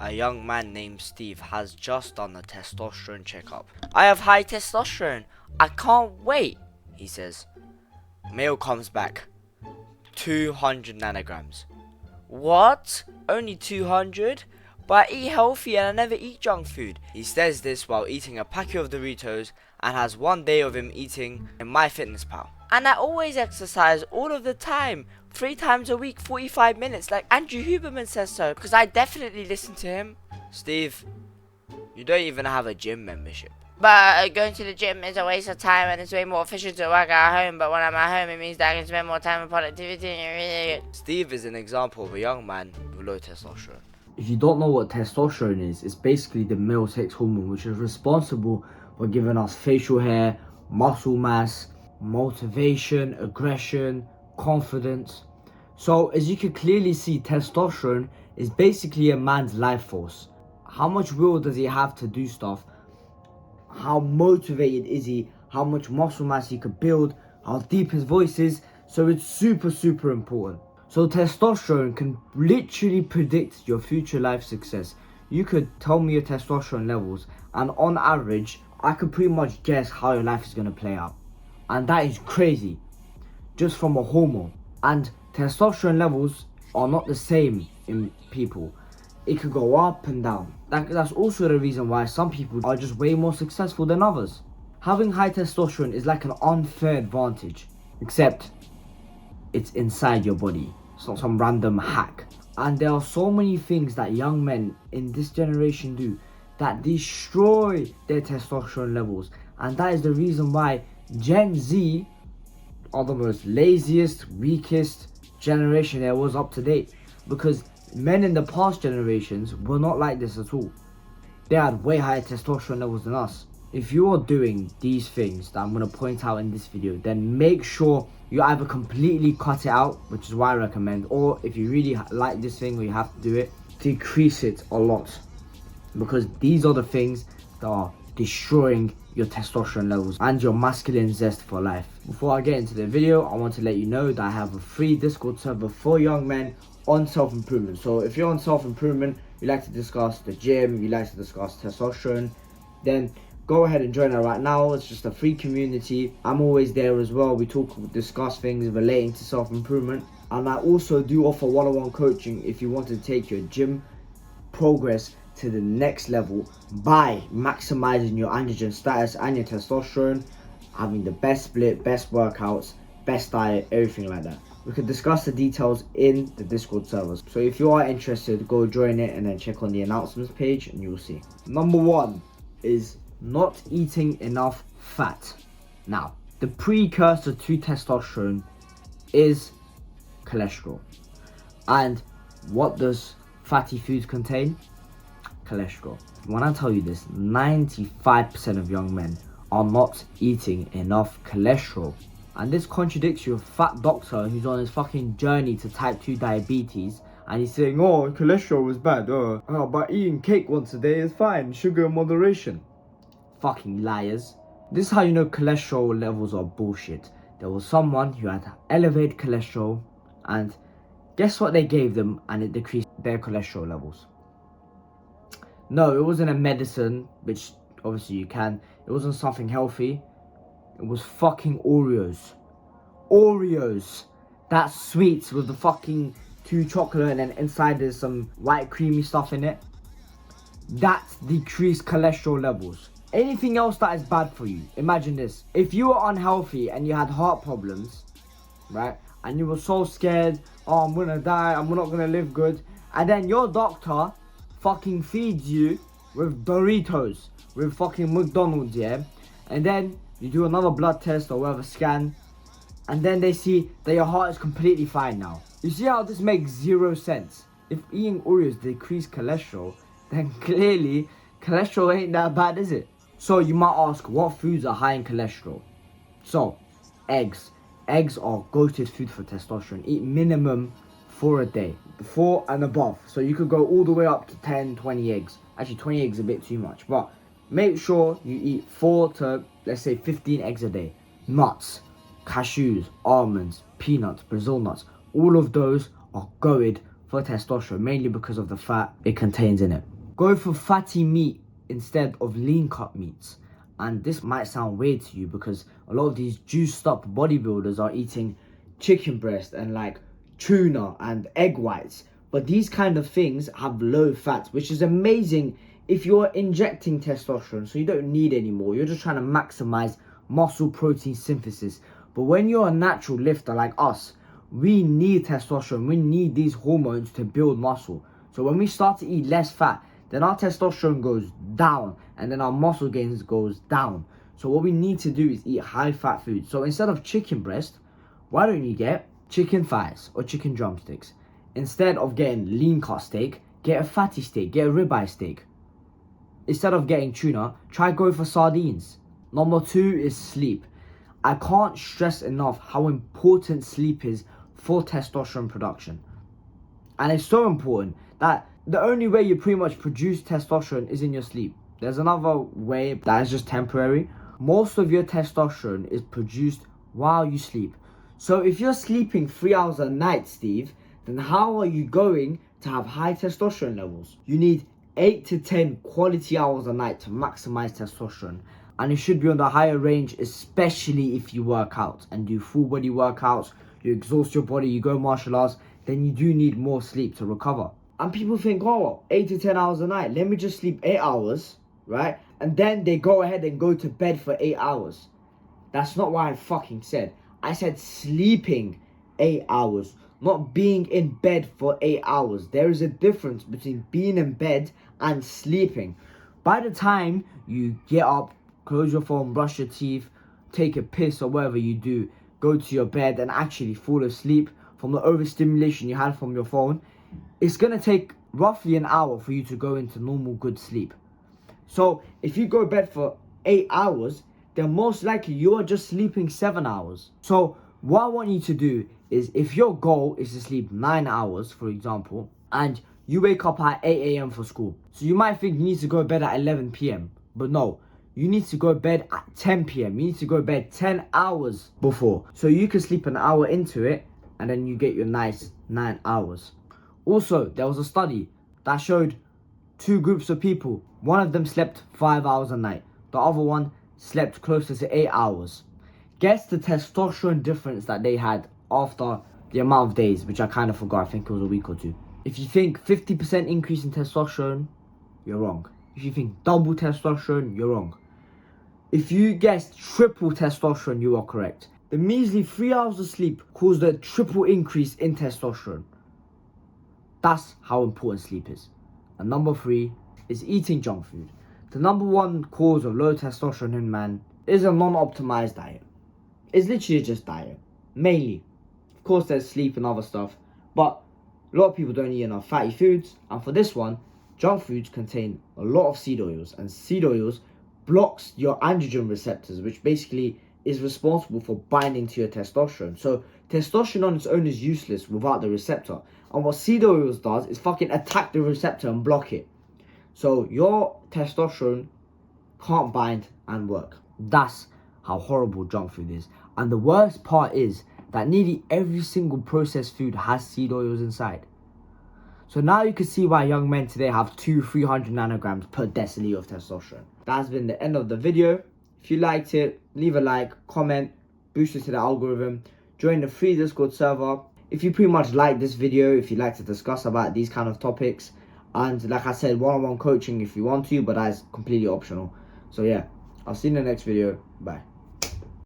A young man named Steve has just done a testosterone checkup. I have high testosterone. I can't wait, he says. Mail comes back. 200 nanograms. What? Only 200? But I eat healthy and I never eat junk food. He says this while eating a packet of Doritos and has one day of him eating in MyFitnessPal. And I always exercise all of the time. 3 times a week, 45 minutes, like Andrew Huberman says so, because I definitely listen to him. Steve, you don't even have a gym membership. But going to the gym is a waste of time and it's way more efficient to work at home. But when I'm at home, it means that I can spend more time on productivity. Steve is an example of a young man with low testosterone. If you don't know what testosterone is, it's basically the male sex hormone which is responsible for giving us facial hair, muscle mass, motivation, aggression, confidence. So as you can clearly see, testosterone is basically a man's life force. How much will does he have to do stuff? How motivated is he? How much muscle mass he could build? How deep his voice is? So it's super important. So testosterone can literally predict your future life success. You could tell me your testosterone levels, and on average, I could pretty much guess how your life is going to play out. And that is crazy, just from a hormone. And testosterone levels are not the same in people. It could go up and down. That's also the reason why some people are just way more successful than others. Having high testosterone is like an unfair advantage, except it's inside your body. It's not some random hack. And there are so many things that young men in this generation do that destroy their testosterone levels. And that is the reason why Gen Z are the most laziest, weakest generation there was up to date. Because men in the past generations were not like this at all. They had way higher testosterone levels than us. If you are doing these things that I'm going to point out in this video, then make sure you either completely cut it out, which is what I recommend, or if you really like this thing or you have to do it, decrease it a lot. Because these are the things that are destroying your testosterone levels and your masculine zest for life. Before I get into the video, I want to let you know that I have a free Discord server for young men on self-improvement. So if you're on self-improvement, you like to discuss the gym, you like to discuss testosterone, then go ahead and join it right now. It's just a free community. I'm always there as well. We discuss things relating to self-improvement. And I also do offer one-on-one coaching if you want to take your gym progress to the next level by maximizing your androgen status and your testosterone, having the best split, best workouts, best diet, everything like that. We can discuss the details in the Discord servers. So if you are interested, go join it and then check on the announcements page and you'll see. Number 1 is not eating enough fat. Now, the precursor to testosterone is cholesterol. And what does fatty foods contain? Cholesterol. When I tell you this, 95% of young men are not eating enough cholesterol. And this contradicts your fat doctor who's on his fucking journey to type 2 diabetes, and he's saying, oh, cholesterol is bad, but eating cake once a day is fine, sugar in moderation. Fucking liars. This is how you know cholesterol levels are bullshit. There was someone who had elevated cholesterol, and guess what they gave them, and it decreased their cholesterol levels. No, it wasn't a medicine, which obviously you can. It wasn't something healthy. It was fucking Oreos. Oreos. That sweet with the fucking 2 chocolate and then inside there's some white creamy stuff in it. That decreased cholesterol levels. Anything else that is bad for you. Imagine this. If you were unhealthy and you had heart problems, right? And you were so scared, oh, I'm gonna die, I'm not gonna live good. And then your doctor fucking feeds you with Doritos, with fucking McDonald's, yeah? And then you do another blood test or whatever scan, and then they see that your heart is completely fine now. You see how this makes 0 sense? If eating Oreos decrease cholesterol, then clearly cholesterol ain't that bad, is it? So you might ask, what foods are high in cholesterol? So, eggs. Eggs are goated food for testosterone. Eat minimum 4 a day, 4 and above. So you could go all the way up to 10, 20 eggs. Actually, 20 eggs is a bit too much, but make sure you eat 4 to, let's say, 15 eggs a day. Nuts, cashews, almonds, peanuts, Brazil nuts, all of those are goated for testosterone, mainly because of the fat it contains in it. Go for fatty meat instead of lean cut meats. And this might sound weird to you because a lot of these juiced up bodybuilders are eating chicken breast and like tuna and egg whites. But these kind of things have low fat, which is amazing if you're injecting testosterone, so you don't need any more. You're just trying to maximize muscle protein synthesis. But when you're a natural lifter like us, we need testosterone. We need these hormones to build muscle. So when we start to eat less fat, then our testosterone goes down and then our muscle gains goes down. So what we need to do is eat high fat food. So instead of chicken breast, why don't you get chicken thighs or chicken drumsticks? Instead of getting lean cut steak, get a fatty steak, get a ribeye steak. Instead of getting tuna, try go for sardines. Number 2 is sleep. I can't stress enough how important sleep is for testosterone production. And it's so important that the only way you pretty much produce testosterone is in your sleep. There's another way that is just temporary. Most of your testosterone is produced while you sleep. So if you're sleeping 3 hours a night, Steve, then how are you going to have high testosterone levels? You need 8 to 10 quality hours a night to maximize testosterone. And it should be on the higher range, especially if you work out and do full body workouts, you exhaust your body, you go martial arts, then you do need more sleep to recover. And people think, oh, 8 to 10 hours a night, let me just sleep 8 hours, right? And then they go ahead and go to bed for 8 hours. That's not what I fucking said. I said sleeping 8 hours, not being in bed for 8 hours. There is a difference between being in bed and sleeping. By the time you get up, close your phone, brush your teeth, take a piss or whatever you do, go to your bed and actually fall asleep from the overstimulation you had from your phone, it's going to take roughly an hour for you to go into normal good sleep. So if you go to bed for 8 hours, then most likely you are just sleeping 7 hours. So what I want you to do is, if your goal is to sleep 9 hours, for example, and you wake up at 8 a.m. for school, so you might think you need to go to bed at 11 p.m. But no, you need to go to bed at 10 p.m. You need to go to bed 10 hours before, so you can sleep an hour into it and then you get your nice 9 hours. Also, there was a study that showed 2 groups of people. One of them slept 5 hours a night. The other one slept closer to 8 hours. Guess the testosterone difference that they had after the amount of days, which I kind of forgot. I think it was a week or 2. If you think 50% increase in testosterone, you're wrong. If you think double testosterone, you're wrong. If you guessed triple testosterone, you are correct. The measly 3 hours of sleep caused a triple increase in testosterone. That's how important sleep is. And number 3 is eating junk food. The number 1 cause of low testosterone in man is a non-optimized diet. It's literally just diet, mainly. Of course there's sleep and other stuff, but a lot of people don't eat enough fatty foods. And for this one, junk foods contain a lot of seed oils, and seed oils blocks your androgen receptors, which basically is responsible for binding to your testosterone. So testosterone on its own is useless without the receptor. And what seed oils does is fucking attack the receptor and block it. So your testosterone can't bind and work. That's how horrible junk food is. And the worst part is that nearly every single processed food has seed oils inside. So now you can see why young men today have 200-300 nanograms per deciliter of testosterone. That's been the end of the video. If you liked it, leave a like, comment, boost it to the algorithm, join the free Discord server. If you pretty much like this video, if you'd like to discuss about these kind of topics, and like I said, one-on-one coaching if you want to, but that is completely optional. So yeah, I'll see you in the next video. Bye.